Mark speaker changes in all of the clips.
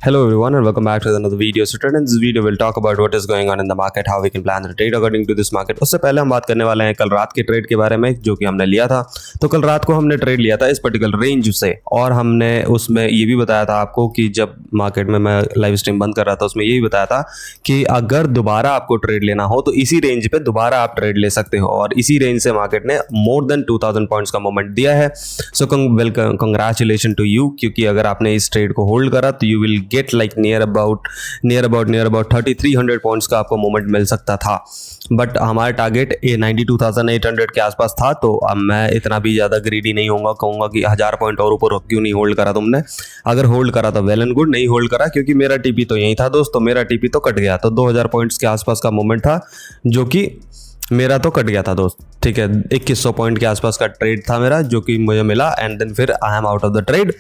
Speaker 1: Hello everyone and welcome back to another video. So today in this video we'll talk about what is going on in the market, how we can plan the trade according to this market. उससे पहले हम बात करने वाले हैं कल रात के ट्रेड के बारे में जो कि हमने लिया था। तो कल रात को हमने ट्रेड लिया था इस पर्टिकुलर रेंज से और हमने उसमें ये भी बताया था आपको कि जब मार्केट में मैं लाइव स्ट्रीम बंद कर रहा था उसमें ये भी बताया था कि अगर दोबारा आपको ट्रेड लेना हो तो इसी रेंज पे दोबारा आप ट्रेड ले सकते हो और इसी रेंज से मार्केट ने मोर देन 2000 पॉइंट्स का मोमेंट दिया है। सो कंग्रेचुलेशन टू यू, क्योंकि अगर आपने इस ट्रेड को होल्ड करा तो you will get like near about 3300 points का आपको मोमेंट मिल सकता था। बट हमारा टारगेट 92,800 के आसपास था, तो अब मैं इतना भी ज़्यादा ग्रीडी नहीं होऊंगा, कहूँगा कि 1000 पॉइंट और ऊपर क्यों नहीं होल्ड करा तुमने। अगर होल्ड करा तो वेल एंड गुड, नहीं होल्ड करा क्योंकि मेरा टीपी तो यही था दोस्तों, मेरा टीपी तो कट गया। तो 2000 पॉइंट्स के आसपास का मोमेंट था जो कि मेरा तो कट गया था दोस्त, ठीक है। 2100 पॉइंट के आसपास का ट्रेड था मेरा जो कि मुझे मिला एंड देन फिर I am out of the trade,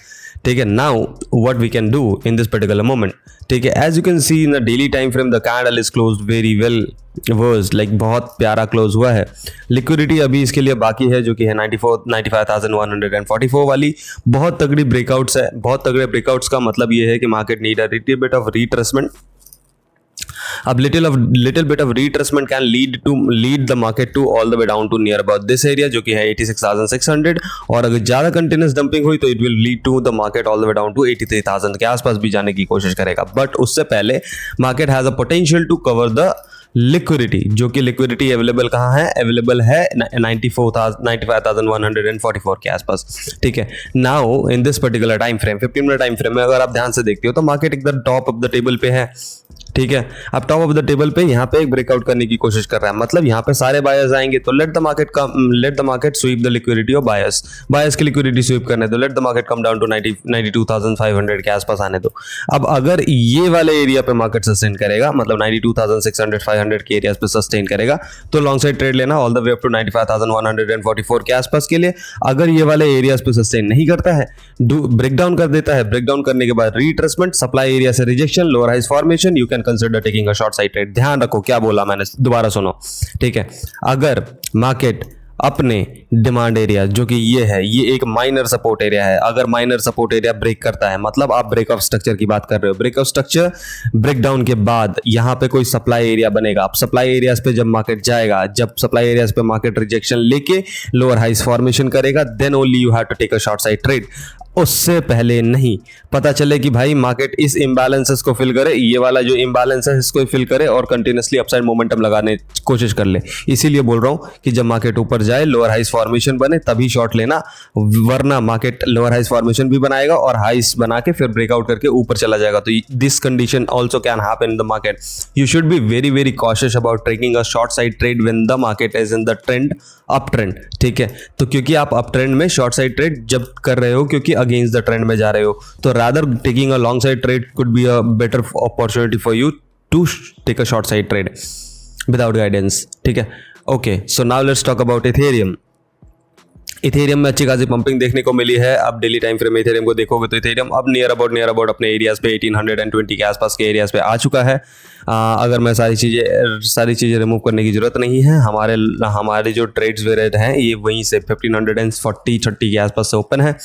Speaker 1: ठीक है। Now what we can do in this particular moment, ठीक है। As you can see in the daily time frame the candle is closed very well worse, like बहुत प्यारा close हुआ है। Liquidity अभी इसके लिए बाकी है जो कि है 95,144 वाली। बहुत तगड़ी ब्रेकआउट्स है, बहुत तगड़े ब्रेकआउट्स का मतलब ये है कि market need a little bit of retracement. अब little bit of retracement can lead the market to all the way down to near about this area जो कि है 86,600, और अगर ज़्यादा कंटिन्यूस डंपिंग हुई तो it will lead to the market all the way down to 83,000 के आसपास भी जाने की कोशिश करेगा। बट उससे पहले market has a potential to cover the liquidity, जो कि लिक्विडिटी अवेलेबल कहाँ है, अवेलेबल है 95,144 के आसपास, ठीक है। Now in this particular time frame 15 minute time frame में अगर आप ध्यान से देखते हो तो मार्केट एकदम टॉप ऑफ द टेबल पे है, ठीक है। अब टॉप ऑफ द टेबल पे यहाँ पे एक ब्रेकआउट करने की कोशिश कर रहा है, मतलब यहाँ पे सारे बायर्स आएंगे तो let the market sweep the liquidity of buyers की लिक्विडिटी स्वीप करने दो, let the market come down to 92,500 के आसपास आने दो। अब अगर ये वाले एरिया पे मार्केट सस्टेन करेगा, मतलब 92,600 500 के एरियाज पे सस्टेन करेगा तो लॉन्ग साइड ट्रेड लेना all the way up to 95,144 के आसपास के लिए। अगर ये वाले एरियाज पे सस्टेन नहीं करता है, ब्रेकडाउन कर देता है, ब्रेकडाउन करने के बाद रीट्रेसमेंट, सप्लाई एरिया से rejection, lower highs formation, you can consider taking a short side trade. ध्यान रखो क्या बोला मैंने, दोबारा सुनो, ठीक है। अगर मार्केट अपने डिमांड एरिया जो कि ये है, ये एक माइनर सपोर्ट एरिया है, अगर माइनर सपोर्ट एरिया ब्रेक करता है, मतलब आप ब्रेकआउट स्ट्रक्चर की बात कर रहे हो, ब्रेकआउट स्ट्रक्चर ब्रेकडाउन के बाद यहाँ पे कोई सप्लाई एरिया बनेगा। अब सप्लाई एरियाज पे जब मार्केट जाएगा, जब सप्लाई एरियाज पे मार्केट रिजेक्शन लेके लोअर हाइज फॉर्मेशन करेगा, then only you have to take a short side trade. उससे पहले नहीं। पता चले कि भाई मार्केट इस इम्बैलेंसेस को फिल करे, ये वाला जो इम्बैलेंस है इसको फिल करे और कंटिन्यूसली अपसाइड मोमेंटम लगाने की कोशिश कर ले। इसीलिए बोल रहा हूँ कि जब मार्केट ऊपर जाए, लोअर हाइज फॉर्मेशन बने तभी शॉर्ट लेना, वरना मार्केट लोअर हाइज फॉर्मेशन भी बनाएगा और हाइज बना के फिर ब्रेकआउट करके ऊपर चला जाएगा। तो this condition also can happen in the market. You should be very very cautious about taking a short side trade when the market is in the trend, up trend, ठीक है। तो क्योंकि आप अप ट्रेंड में short side trade जब कर रहे हो क्योंकि अगेंस्ट द ट्रेंड में जा रहे हो, तो rather taking a long side trade could be a better opportunity for you to take a short side trade without guidance, ठीक है। Okay, so now let's talk about Ethereum. Ethereum में अच्छी खासी पंपिंग देखने को मिली है। अब डेली टाइम फ्रेम में इथेरियम को देखोगे तो इथेरियम अब नियर अबाउट अपने एरियाज पे 1820 के आसपास के एरियाज पे आ चुका है। अगर मैं सारी चीज़ें रिमूव करने की ज़रूरत नहीं है। हमारे जो ट्रेड्स वेरेट हैं ये वहीं से 1540-30 के आसपास से ओपन है।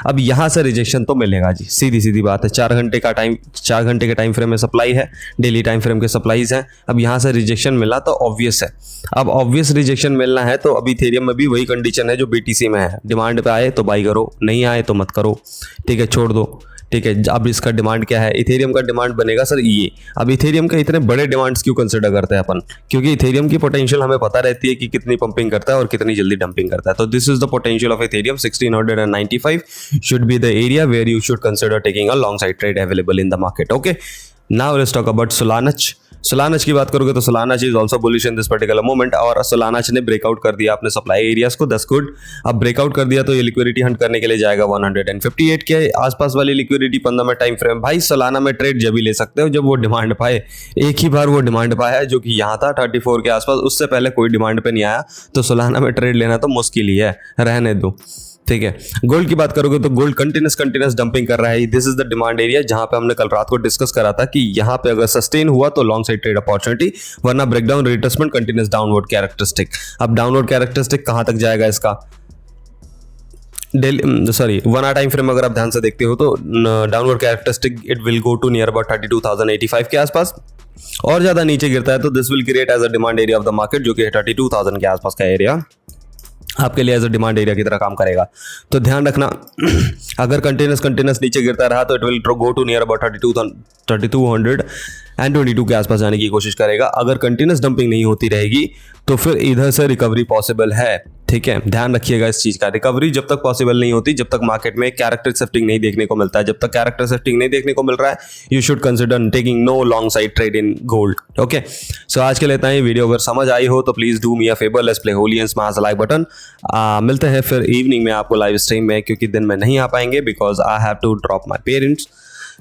Speaker 1: अब यहाँ से रिजेक्शन तो मिलेगा जी, सीधी बात है। 4 घंटे का टाइम फ्रेम में सप्लाई है, डेली टाइम फ्रेम के सप्लाईज हैं। अब यहाँ से रिजेक्शन मिला तो ऑब्वियस है, अब ऑब्वियस रिजेक्शन मिलना है तो अभी इथेरियम में भी वही कंडीशन है जो BTC में है। डिमांड पे आए तो बाई करो, नहीं आए तो मत करो, ठीक है, छोड़ दो, ठीक है। अब इसका डिमांड क्या है, इथेरियम का डिमांड बनेगा सर ये। अब इथेरियम के इतने बड़े डिमांड्स क्यों कंसिडर करते हैं अपन, क्योंकि इथेरियम की पोटेंशियल हमें पता रहती है कि कितनी पंपिंग करता है और कितनी जल्दी डंपिंग करता है। तो this is the potential of Ethereum. 1695 should be the area where you should consider taking a long side trade available in the market. Okay, now let's talk about Solana. Solana की बात करोगे तो Solana is also bullish in this particular moment, और Solana ने breakout कर दिया अपने supply areas को, दैट्स गुड। अब ब्रेकआउट कर दिया तो ये लिक्विडिटी हंट करने के लिए जाएगा 158 के आसपास वाली लिक्विडिटी 15 मिनट टाइम फ्रेम। भाई सोलाना में ट्रेड जब भी ले सकते हो जब वो डिमांड पाए। एक ही बार वो डिमांड पाया है जो कि यहाँ था 34 के आसपास, उससे पहले कोई डिमांड पे नहीं आया, तो सोलाना में ट्रेड लेना तो मुश्किल ही है, रहने दो, ठीक है। गोल्ड की बात करोगे तो गोल्ड कंटिन्यूस डंपिंग कर रहा है। This is the demand area जहां पे हमने कल रात को डिस्कस करा था कि यहां पे अगर सस्टेन हुआ तो लॉन्ग साइड ट्रेड अपॉर्चुनिटी, वरना breakdown, retracement, continuous downward characteristic. अब डाउनवर्ड कैरेक्टरिस्टिक कहां तक जाएगा इसका, सॉरी 1 आवर टाइम फ्रेम अगर आप ध्यान से देखते हो तो downward characteristic it will go to near about 32,085 के आसपास, और ज़्यादा नीचे गिरता है तो this will create as a demand area of the market, जो कि 32,000 के आसपास का एरिया आपके लिए एज अ डिमांड एरिया की तरह काम करेगा। तो ध्यान रखना अगर कंटिन्यूस नीचे गिरता रहा तो it will go to near about 3222 के आसपास जाने की कोशिश करेगा। अगर कंटिन्यूस डंपिंग नहीं होती रहेगी तो फिर इधर से रिकवरी पॉसिबल है, ठीक है, ध्यान रखिएगा इस चीज़ का। रिकवरी जब तक पॉसिबल नहीं होती, जब तक मार्केट में कैरेक्टर शिफ्टिंग नहीं देखने को मिलता है, जब तक कैरेक्टर शिफ्टिंग नहीं देखने को मिल रहा है, you should consider taking no long side trade in gold. Okay, so आज के लिए इतना ही। वीडियो अगर समझ आई हो तो please do me a favour, let's play Holi and smash like button. मिलते हैं फिर इवनिंग में आपको लाइव स्ट्रीम में, क्योंकि दिन में नहीं आ पाएंगे because I have to drop my parents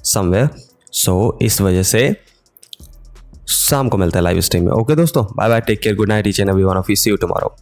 Speaker 1: somewhere, so इस वजह से शाम को मिलते हैं लाइव स्ट्रीम में। ओके दोस्तों, bye bye, take care, good night each and everyone of you, see you tomorrow.